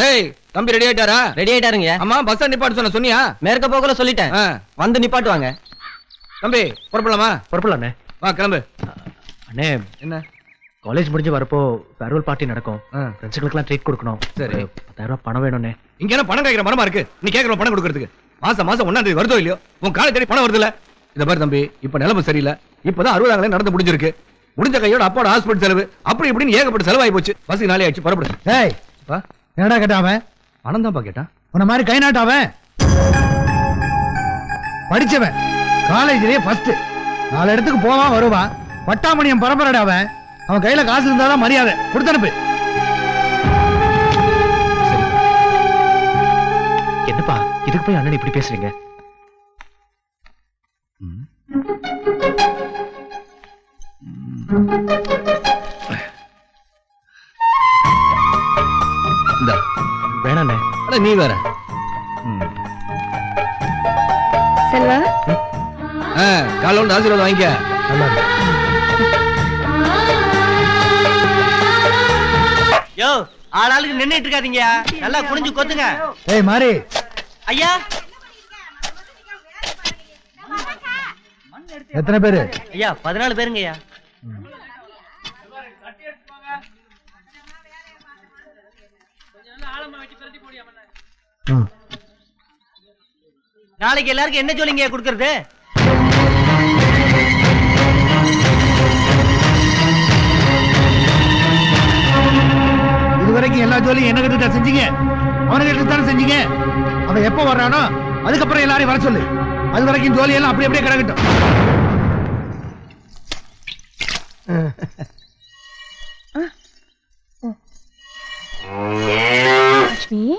ஏய் தம்பி ready ஆயிட்டாரா? Ready ஆயிட்டாருங்க. அம்மா பஸ் நிப்பாட்டு சொன்னியா? மேற்க போகல சொல்லிட்டேன். வந்து நிப்பாட்டுவாங்க. தம்பி புறப்படலாமா? புறப்படலாண்ணே. வா கிளம்பு. அண்ணே என்ன காலேஜ் முடிஞ்சு வரப்போ ஃபேர்வெல் பார்ட்டி நடக்கும். ஃப்ரெண்ட்ஸுங்களுக்குலாம் ட்ரீட் கொடுக்கணும். சரி 10,000 ரூபாய் பணம் வேணும்ண்ணே. இங்க என்ன பணம் கேட்கிற மரமா இருக்கு? நீ கேட்கிற பணம் கொடுக்கறதுக்கு மாசம் 1ஆம் தேதி வருதோ இல்லையோ உன் காலை தேடி பணம் வருதுல. இத பாரு தம்பி, இப்ப நிலைமை சரியில்லை. இப்பதான் 60ஆம் நடந்து முடிஞ்சிருக்கு. முடிஞ்ச கையோட அப்பாவோட ஹாஸ்பிட்டல் செலவு அப்படி இப்படின்னு ஏகப்பட்ட செலவாகி போச்சு. பஸ் நாளே ஆயிடுச்சு, புறப்படு. ஏய் என்னடா கேட்டாவன்? பணம் தான்ப்பா கேட்டான். உன்ன மாதிரி கை நாட்டாவன் படிச்சவன், காலேஜ்லயே ஃபர்ஸ்ட். 4 இடத்துக்கு போவான் வருவான். பட்டாமணியம் பரம்பரடா அவன். அவன் கையில காசு இருந்தாதான் மரியாதை. கொடுத்தனுப்பு. என்னப்பா இதுக்கு போய் அண்ணன் இப்படி பேசுறீங்க? வேணாண்ணே. அட நீ வேற. செல்வா காலைல வந்து ஆசீர்வாதம் வாங்கிக்க. நல்லா இருக்கு. யோ ஆளாளுக்கு நின்னுட்டு இருக்காதீங்க. நல்லா குனிஞ்சு கொத்துங்க. ஏய் மாரி ஐயா எத்தனை பேரு? ஐயா 14 பேருங்க ஐயா. நாளைக்கு எல்லாருக்கும் என்ன சொல்லிங்க கொடுக்கறது? இதுவரைக்கும் எல்லா ஜோலியும் என்ன கிட்ட செஞ்சீங்க? அவனுக்கு எடுத்து தானே செஞ்சீங்க. அவன் எப்ப வர்றானோ அதுக்கப்புறம் எல்லாரையும் வர சொல்லு. அது வரைக்கும் ஜோலி எல்லாம் அப்படி அப்படியே கிடக்கட்டும். லட்சுமி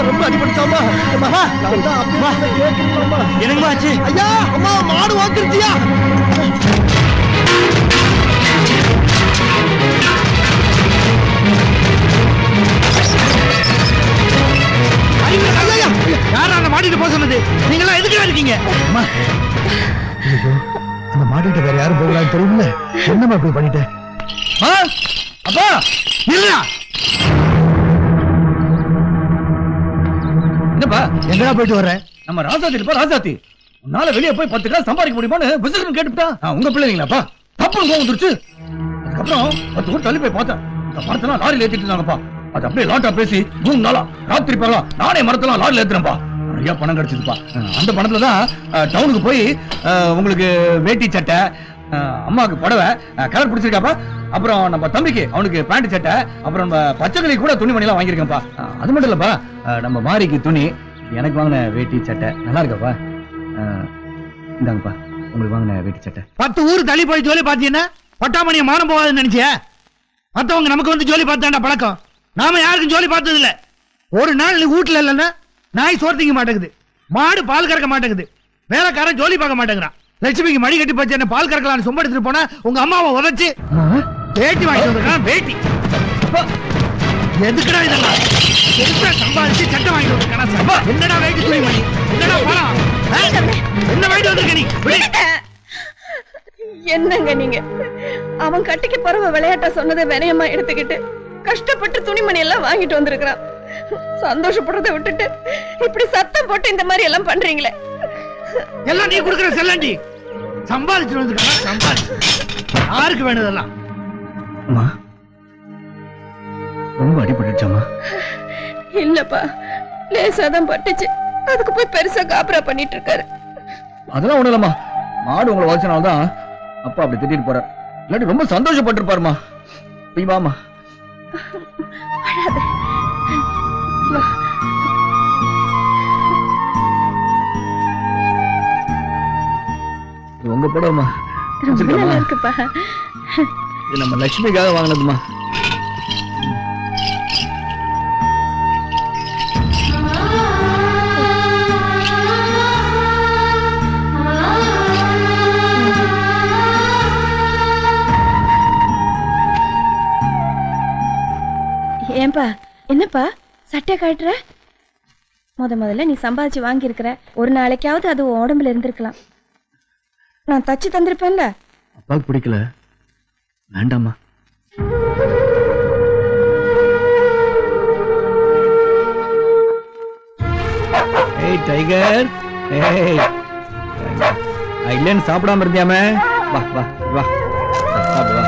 ரொம்ப அடிபடுத்தாமா? என்னங்கம்மா ஆச்சு? ஐயா அம்மா மாடு வாங்கிருச்சியா? யாரா அந்த மாட்டிட்டு போக சொன்னது? நீங்களா எதுக்கு இருக்கீங்க? அந்த மாட்டிட்டு வேற யாரும் போகலான்னு தெரியுமில்ல. என்னமா இப்படி பண்ணிட்டேன்? அப்பா இல்லையா? என்னப்பா எங்கடா போயிட்டு வர்ற? நம்ம ராசாத்தி இருப்பா ராசாத்தி. உன்னால வெளியே போய் 10 காசு சம்பாதிக்க முடியுமான்னு பிசினஸ் கேட்டுட்டா. உங்க பிள்ளைங்களாப்பா தப்பு கோவம் வந்துருச்சு. அதுக்கப்புறம் 10 ஊர் தள்ளி போய் பார்த்தேன். இந்த மரத்தெல்லாம் லாரியில் ஏத்திட்டு இருந்தாங்கப்பா. அது அப்படியே லாட்டா பேசி 3 நாளா ராத்திரி பகலா நானே மரத்தெல்லாம் லாரியில் ஏத்துறேன்ப்பா. நிறைய பணம் கிடைச்சதுப்பா. அந்த பணத்துல தான் டவுனுக்கு போய் உங்களுக்கு வேட்டி சட்டை, அம்மாவுக்கு புடவை கலர் பிடிச்சிருக்காப்பா. அப்புறம் நம்ம தம்பிக்கு அவனுக்கு பேண்ட் சட்டை, அப்புறம் நம்ம பச்சைக்கிளி கூட துணி மணிலாம் வாங்கியிருக்கேன்ப்பா. அது மட்டும் இல்லப்பா, நம்ம மாரிக்கு துணி, எனக்கு வாங்கின வேட்டி சட்டை நல்லா இருக்கப்பா. இந்தாங்கப்பா உங்களுக்கு வாங்கின வேட்டி சட்டை. 10 ஊர் தள்ளி போய் ஜோலி பார்த்தீங்கன்னா பட்டாமணியை மானம் போகாதுன்னு நினைச்சியா? மற்றவங்க நமக்கு வந்து ஜோலி பார்த்தாண்டா பழக்கம். நாம யாருக்கும் ஜோலி பார்த்தது இல்ல. ஒரு நாள் நீ வீட்டுல இல்லைன்னா நாய் சோறு திங்க மாட்டேங்குது, மாடு பால் கறக்க மாட்டேங்குது, வேலைக்காரன் ஜோலி பார்க்க மாட்டேங்கிறான். லட்சுமிக்கு மடி கட்டி போச்சு என்ன பால் கறக்கலான்னு சொம்ப எடுத்துட்டு போனா உங்க அம்மாவை உதச்சு பேட்டி வாங்கிட்டு வந்திருக்கான். பேட்டி எதுக்குடா இதெல்லாம்? எதுக்குடா சம்பாதிச்சு சட்டை வாங்கிட்டு வந்திருக்கானா? என்னடா வேட்டி துணி மணி, என்னடா பணம், என்ன வாங்கிட்டு வந்திருக்க நீ? என்னங்க நீங்க? அவன் கட்டிக்கு பறவை விளையாட்ட சொன்னதை வினயமா எடுத்துக்கிட்டு கஷ்டப்பட்டு துணிமணி எல்லாம் வாங்கிட்டு வந்திருக்கிறான். சந்தோஷப்படுறதை விட்டுட்டு இப்படி சத்தம் போட்டு இந்த மாதிரி எல்லாம் பண்றீங்களே. எல்லாம் நீ கொடுக்கிற செல்லாண்டி. சம்பாதிச்சு வந்திருக்கா? சம்பாதிச்சு யாருக்கு வேணுதெல்லாம்? அம்மா ரொம்ப அடிபட்டுச்சாமா? இல்லப்பா, லேசாதான் பட்டுச்சு. அதுக்கு போய் பெருசா காபரா பண்ணிட்டு இருக்காரு. அதெல்லாம் ஒண்ணு இல்லம்மா, மாடு உங்களை வச்சனால்தான் அப்பா அப்படி திட்டிட்டு போறார். இல்லாட்டி ரொம்ப சந்தோஷப்பட்டிருப்பாருமா. போய் வாமா. உங்க படமா நல்லா இருக்குப்பா. இது நம்ம லட்சுமிக்காக வாங்கினதுமா. ஏன்பா என்னப்பா சட்டை காட்டுற? முதல்ல நீ சம்பாதிச்சு வாங்கி இருக்கிற. ஒரு நாளைக்காவது அது உடம்புல இருந்திருக்கலாம். நான் தச்சு தந்திருப்பேன்ல. அப்பாவுக்கு பிடிக்கல, வேண்டாமா. டைகர் ஏய் இல்லன்னு சாப்பிடாம இருந்தியாமே வா வா வா சாப்பிடு வா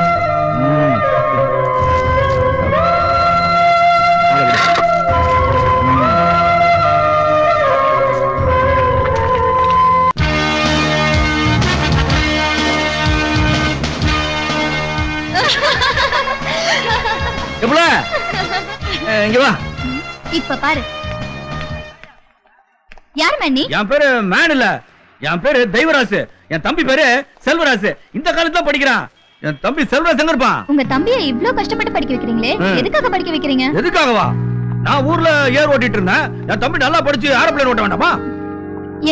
எப்பல இங்க வா இப்ப பாரு யார் மன்னி என் பேரு மேன் இல்ல என் பேரு தெய்வராசு என் தம்பி பேரு செல்வராசு இந்த காலத்துல படிக்கிறான் என் தம்பி செல்வராசு எங்க இருப்பான் உங்க தம்பியை இவ்ளோ கஷ்டப்பட்டு படிக்க வைக்கிறீங்களே எதுக்காக படிக்க வைக்கிறீங்க எதுக்காகவா நான் ஊர்ல ஏர் ஓட்டிட்டு இருந்தேன் என் தம்பி நல்லா படிச்சு ஏரோப்ளேன் ஓட்ட வேண்டாமா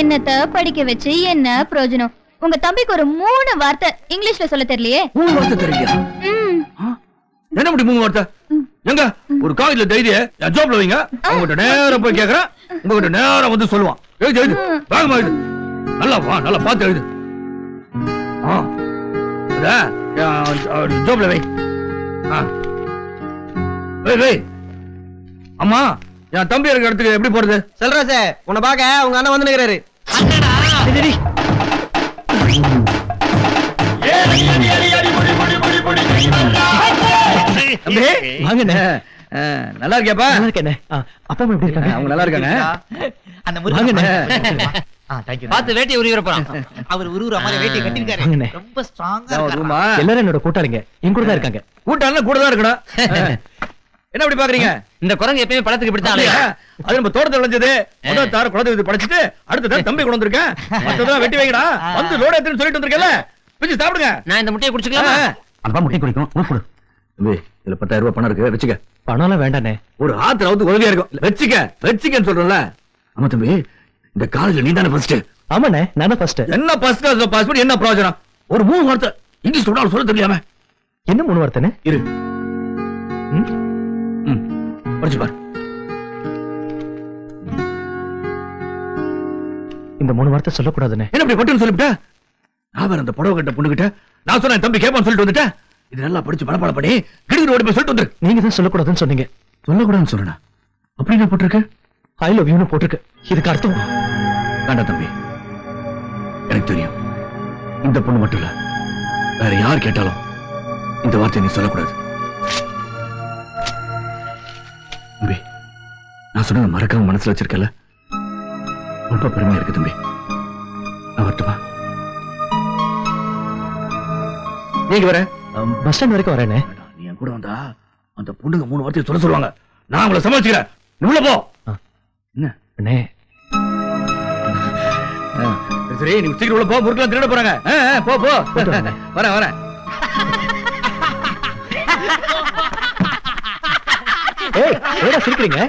என்னத்த படிக்க வச்சு என்ன பிரயோஜனம் உங்க தம்பிக்கு ஒரு 3 வார்த்தை இங்கிலீஷ்ல சொல்ல தெரியலையே 3 வார்த்தை தெரியல என்ன முடி 3 வார்த்தை எங்க ஒரு காலேஜ்ல தைரிய என் ஜாப்ல வைங்க அவங்ககிட்ட நேரா போய் கேக்குறேன் உங்ககிட்ட நேரா வந்து சொல்லுவான் எழுது எழுது வேகமா எழுது நல்லா வா நல்லா பார்த்து எழுது ஜாப்ல வை வை அம்மா என் தம்பி இருக்கிற இடத்துக்கு எப்படி போறது செல்வராசு உன்னை பாக்க உங்க அண்ணன் வந்து நிக்கிறாரு வாங்கண்ணே நல்லா இருக்கியாப்பா நல்லா இருக்கேனே அப்பா அம்மா எப்படி இருக்காங்க அவங்க நல்லா இருக்காங்க அந்த வாங்கண்ணே பார்த்து வேட்டியை உருவிற போறான் அவர் உருவுற மாதிரி வேட்டியை கட்டிருக்காரு வாங்கண்ணே. ரொம்ப ஸ்ட்ராங்கா ரூமா எல்லாரும் என்னோட கூட்டாளிங்க என் கூட தான் இருக்காங்க கூட்டாளி கூட தான் இருக்கணும் என்ன அப்படி பாக்குறீங்க இந்த குரங்கு எப்பயுமே பழத்துக்கு இப்படித்தான் அது நம்ம தோட்டத்தை விளைஞ்சது முதல் தார குழந்தை படைச்சிட்டு அடுத்த தார தம்பி கொண்டு வந்திருக்கேன் மத்ததெல்லாம் வெட்டி வைங்கடா வந்து லோட எடுத்துன்னு சொல்லிட்டு வந்திருக்கேன்ல பிச்சு சாப்பிடுங்க நான் இந்த முட்டையை குடிச்சுக்கலாமா அப்பா முட்டை குடிக்கணும் உனக்கு தம்பி இதுல 10,000 ரூபாய் பணம் இருக்கு வச்சுக்க பணம்லாம் வேண்டானே ஒரு ஆத்துல வந்து உதவியா இருக்கும் வச்சுக்கன்னு சொல்றேன்ல ஆமா தம்பி இந்த காலேஜ்ல நீ தானே ஃபர்ஸ்ட் ஆமாண்ணே நான் தான் ஃபர்ஸ்ட் என்ன ஃபர்ஸ்ட் கிளாஸ் பாஸ் பண்ணி என்ன பிரயோஜனம் ஒரு 3 வார்த்தை இங்கிலீஷ் சொன்னாலும் சொல்ல தெரியாம என்ன 3 வார்த்தைனே இரு படிச்சு பாரு இந்த 3 வார்த்தை சொல்லக்கூடாதுண்ணே என்ன இப்படி பட்டுன்னு சொல்லிவிட்ட நான் வேற அந்த புடவை கட்ட பொண்ணுகிட்ட நான் சொன்னேன் தம்பி கேப்பான்னு சொல்லிட்டு வந்துட்டேன் இது நல்லா படிச்சு மனப்பாடம் பண்ணி கிடுகிடு ஓடி போய் சொல்லிட்டு வந்துரு நீங்க தான் சொல்லக்கூடாதுன்னு சொன்னீங்க சொல்லக்கூடாதுன்னு சொல்றேன் அப்படி என்ன போட்டிருக்கு ஐ லவ் யூன்னு போட்டிருக்கு இதுக்கு அர்த்தம் வேண்டாம் தம்பி எனக்கு தெரியும் இந்த பொண்ணு மட்டும் இல்ல வேற யார் கேட்டாலும் இந்த வார்த்தையை நீ சொல்லக்கூடாது தம்பி நான் சொன்னதை மறக்காம மனசுல வச்சிருக்கல ரொம்ப பெருமையா இருக்கு தம்பி நான் வரட்டுமா நீங்க வர பஸ் ஸ்டாண்ட் வரைக்கும் வரேனே நீ என் கூட வந்தா அந்த பொண்ணுங்க 3 வார்த்தையை சொல்ல சொல்லுவாங்க நான் அவங்கள சமாளிச்சுக்கிறேன் நீ உள்ள போ என்ன அண்ணே சரி நீ சீக்கிரம் உள்ள போ முறுக்கலாம் திருட போறாங்க போ போ வரேன் வரேன் ஏடா சிரிக்கிறீங்க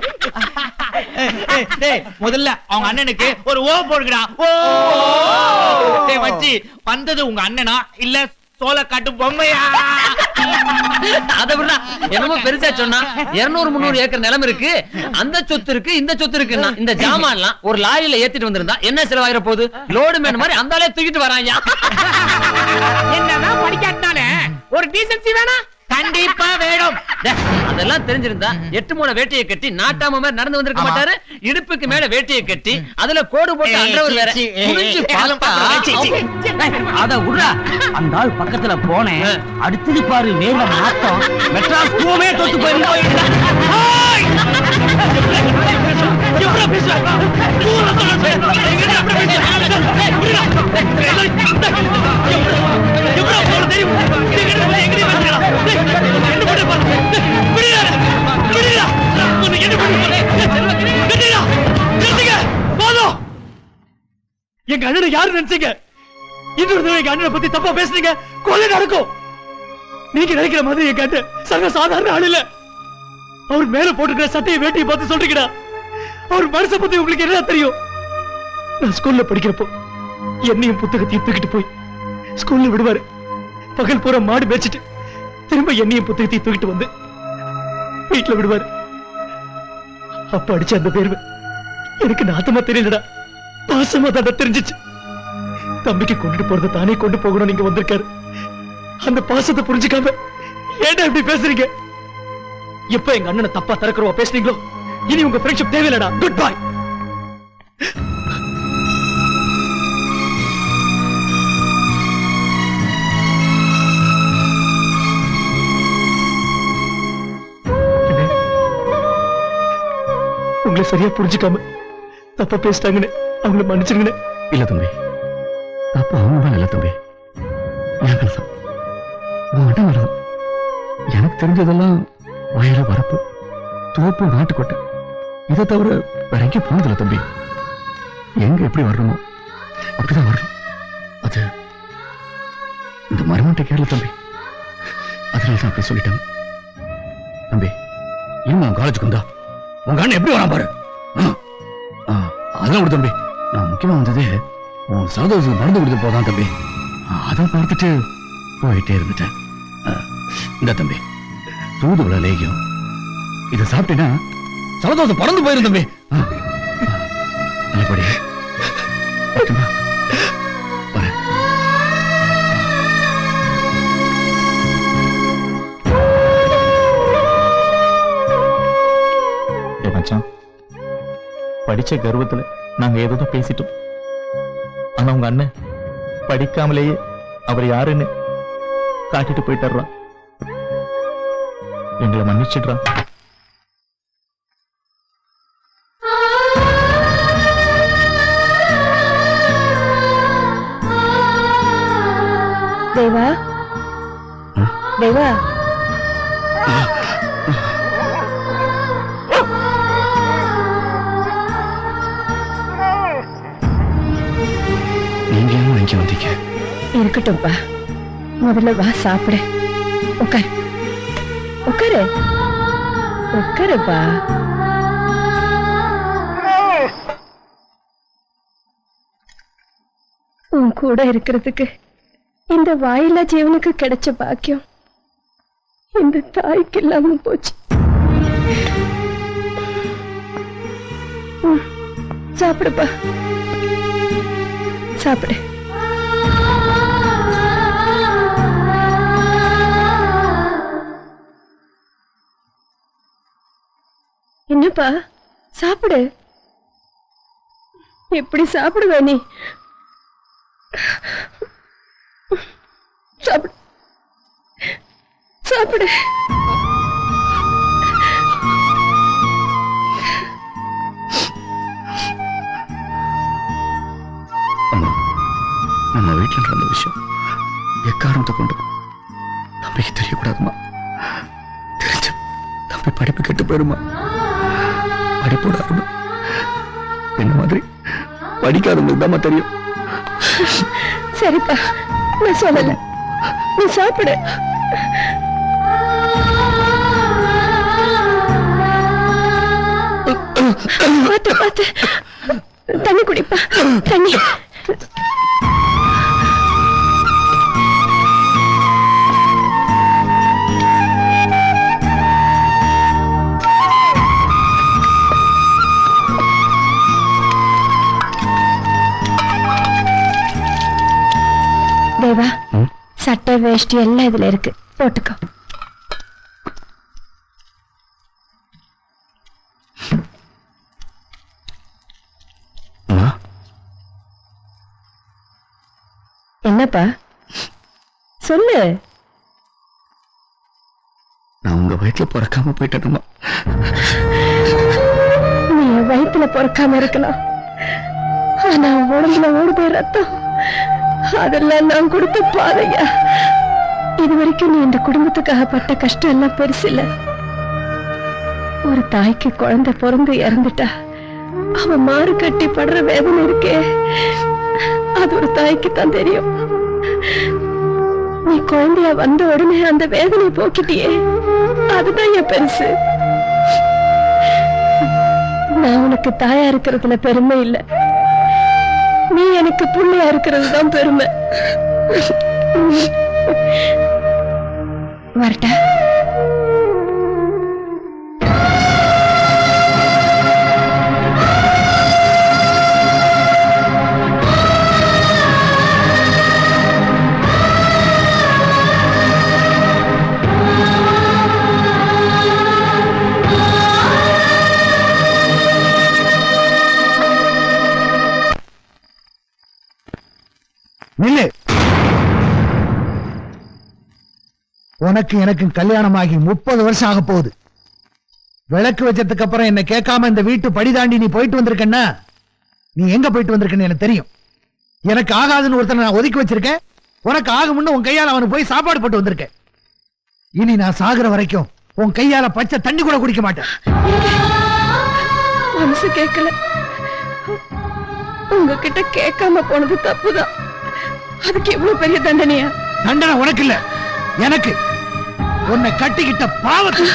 முதல்ல அவங்க அண்ணனுக்கு ஒரு ஓ போடுங்கடா ஓ டேய் மச்சி வந்தது உங்க அண்ணனா இல்ல சோள காட்டு பொம்மையா அத விட என்னமோ பெருசா சொன்னா 200-300 ஏக்கர் நிலம் இருக்கு அந்த சொத்து இருக்கு இந்த சொத்து இருக்குன்னா இந்த ஜாமான்லாம் ஒரு லாரியில ஏத்திட்டு வந்திருந்தா என்ன செலவாயிர போகுது லோடு மேன் மாதிரி அந்த ஆளே தூக்கிட்டு வராங்க என்னதான் படிக்காட்டானே ஒரு டீசன்சி வேணா கண்டிப்பா வேணும் அதெல்லாம் தெரிஞ்சிருந்தா 8 மூண வேட்டியை கட்டி நாட்டாம மாதிரி நடந்து வந்திருக்க மாட்டாரு இடுப்புக்கு மேல வேட்டியை கட்டி அதுல கோடு போட்டு அண்டவர் வேற குனிஞ்சு பார்த்தா அத விடுறா அந்த ஆள் பக்கத்துல போனேன் அடுத்தது பாரு வேர்வை நாத்தம் மெட்ராஸ் பூவே தொத்து போயிருந்தா எங்க அண்ணனை யாரு நினைச்சீங்க இன்னொரு தடவை எங்க அண்ணனை பத்தி தப்பா பேசுறீங்க கொலை நடக்கும் நீங்க நினைக்கிற மாதிரி எங்க அண்ணன் சர்வ சாதாரண ஆள் இல்ல அவர் மேல போட்டுக்கிற சட்டையை வேட்டியை பார்த்து சொல்றீங்கடா அவர் மனசை பத்தி உங்களுக்கு என்ன தெரியும் நான் ஸ்கூல்ல படிக்கிறப்போ என்னையும் புத்தகத்தையும் தூக்கிட்டு போய் ஸ்கூல்ல விடுவாரு பகல் பூரா மாடு மேய்ச்சிட்டு திரும்ப என்னையும் புத்தகத்தையும் தூக்கிட்டு வந்து வீட்டுல விடுவாரு அப்ப அடிச்ச அந்த பேர்வு எனக்கு நாத்தமா தெரியலடா பாசமா தான் தெரிஞ்சிச்சு தம்பிக்கு கொண்டுட்டு போறத தானே கொண்டு போகணும் நீங்க வந்திருக்காரு அந்த பாசத்தை புரிஞ்சுக்காம ஏன்டா இப்படி பேசுறீங்க எப்ப எங்க அண்ணனை தப்பா தரக்குறவா பேசுறீங்களோ இனி உங்க ஃப்ரெண்ட்ஷிப் தேவையில்லடா குட் பை உங்களை சரியா புரிஞ்சுக்காம தப்பா பேசிட்டாங்கன்னு அவங்கள மன்னிச்சிருங்கண்ணே. இல்ல தம்பி, தப்பு அவங்க மேல இல்ல தம்பி, என் மேலதான். உன் அண்ணன் மேலதான். எனக்கு தெரிஞ்சதெல்லாம் வயல வரப்பு, தோப்பு, நாட்டுக்கோட்டை. இதை தவிர வேற எங்கேயும் போனதில்ல தம்பி. எங்க எப்படி வர்றோமோ அப்படிதான் வரணும். அது இந்த மரமட்டை கேரள தம்பி, அதனாலதான் அப்படி சொல்லிட்டாங்க. தம்பி, இனிமே அவன் காலேஜுக்கு வந்தா உங்க அண்ணன் எப்படி வரான் பாரு. அதெல்லாம் விடு தம்பி. நான் முக்கியமா வந்ததே உன் சகோதரத்துக்கு மருந்து கொடுத்து போதான் தம்பி. அதை பார்த்துட்டு போயிட்டே இருந்துட்டேன். இந்த தம்பி, தூதுவளை லேகியம் இதை சாப்பிட்டேன்னா சகோதரத்தை பறந்து போயிரும் தம்பி. நல்லபடி வரேன். மச்சான், படிச்ச கர்வத்துல நாங்க ஏதோ பேசிட்டோம். ஆனா உங்க அண்ணன் படிக்காமலேயே அவர் யாருன்னு காட்டிட்டு போயிட்டான். எங்களை மன்னிச்சிடுறான். தேவா, தேவா, நீங்க ஏன் இங்க வந்தீங்க? இருக்கட்டும்ப்பா. முதல்ல வா சாப்பிடு. உட்காரு, உட்காரு, உட்காருப்பா. உன் கூட இருக்கிறதுக்கு இந்த வாயிலா ஜீவனுக்கு கிடைச்ச பாக்கியம் இந்த தாய்க்கு இல்லாம போச்சு. சாப்பிடுப்பா, சாப்பிடு. என்னப்பா, சாப்பிடு. எப்படி சாப்பிடுவ நீ? சாப்பிடு, சாப்பிடு. நம்ம வீட்டில் நடந்த விஷயம் எக்காரணத்தை கொண்டு தம்பிக்கு தெரியக்கூடாதுமா. தெரிஞ்ச தம்பி படிப்பு கெட்டு போயிருமா. படிப்போட அருமை என்ன மாதிரி படிக்காதவங்களுக்கு தாம்மா தெரியும். சரிப்பா, நான் சொல்லல. நீ சாப்பிடு. பார்த்து பார்த்து தண்ணி குடிப்பா, தண்ணி. தேவா, சட்டை வேஷ்டி எல்லாம் இதுல இருக்கு, போட்டுக்கோ. என்னப்பா சொல்லு. நான் உங்க வயிற்றுல பிறக்காம போயிட்டேனுமா. நீ வயிற்றுல பிறக்காம இருக்கலாம், ஆனா உடம்புல ஓடுதே ரத்தம், அதெல்லாம் நான் கொடுத்த பாதையா. இது வரைக்கும் நீ இந்த குடும்பத்துக்காக பட்ட கஷ்டம் எல்லாம் பெருசு இல்ல. ஒரு தாய்க்கு குழந்தை பிறந்து இறந்துட்டா அவன் மாறு கட்டி படுற வேதனை இருக்கே, அது ஒரு தாய்க்கு தான் தெரியும். நீ குழந்தையா வந்த உடனே அந்த வேதனை போக்கிட்டியே, அதுதான் என் பெருசு. நான் உனக்கு தாயா இருக்கிறதுல பெருமை இல்லை, நீ எனக்கு புள்ளையா இருக்கிறது தான் பெருமை. வரட்டா? நில்லு. உனக்கு எனக்கு கல்யாணமாகி 30 வருஷம் ஆக போகுது. விளக்கு வச்சதுக்கு அப்புறம் என்ன கேட்காம இந்த வீட்டு படி தாண்டி நீ போயிட்டு வந்திருக்கன்னா நீ எங்க போயிட்டு வந்திருக்கன்னு எனக்கு தெரியும். எனக்கு ஆகாதுன்னு ஒருத்தனை நான் ஒதுக்கி வச்சிருக்கேன். உனக்கு ஆகும்னு உன் கையால அவனுக்கு போய் சாப்பாடு போட்டு வந்திருக்கேன். இனி நான் சாகுற வரைக்கும் உன் கையால பச்சை தண்ணி கூட குடிக்க மாட்டேன். மனசு கேட்கல. உங்ககிட்ட கேட்காம போனது தப்புதான். அதுக்கு எவ்வளவு பெரிய தண்டனையா? தண்டனை உனக்கு இல்ல, எனக்கு. உன்னை கட்டிக்கிட்ட பாவத்து